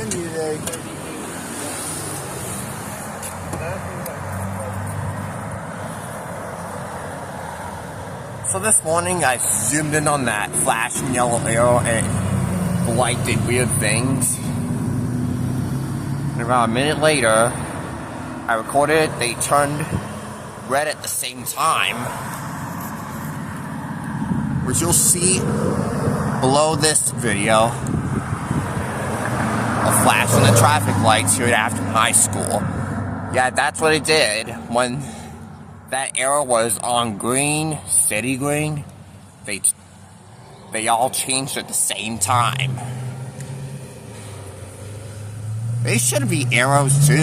windy today. So this morning I zoomed in on that flashing yellow arrow and the light did weird things. And about a minute later, I recorded it, they turned red at the same time. Which you'll see below this video. A flash on the traffic lights here at Affton High School. Yeah, that's what it did when that arrow was on green, city green. They all changed at the same time. They should be arrows too.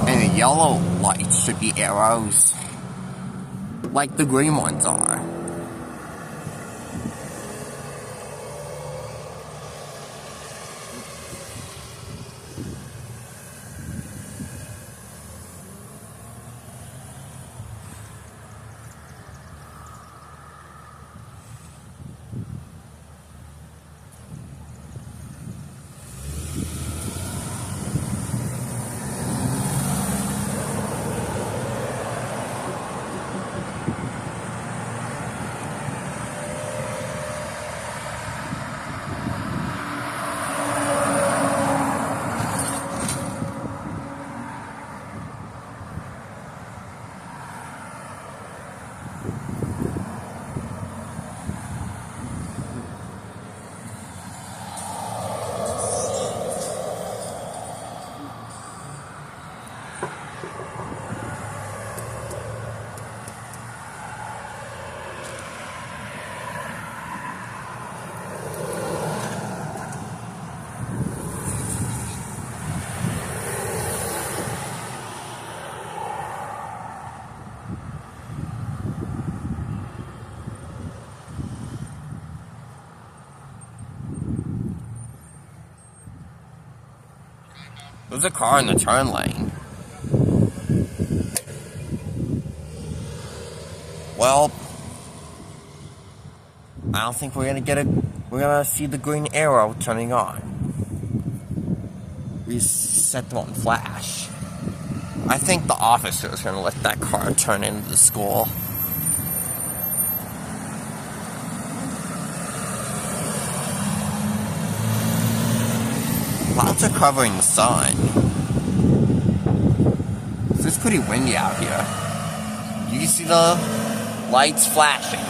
And the yellow lights should be arrows, like the green ones are. There's a car in the turn lane. Well, I don't think we're gonna see the green arrow turning on. We set them on flash. I think the officer is gonna let that car turn into the school. Clouds are covering the sun. So it's pretty windy out here. You can see the lights flashing.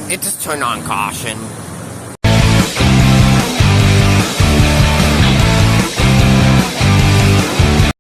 It just turned on caution.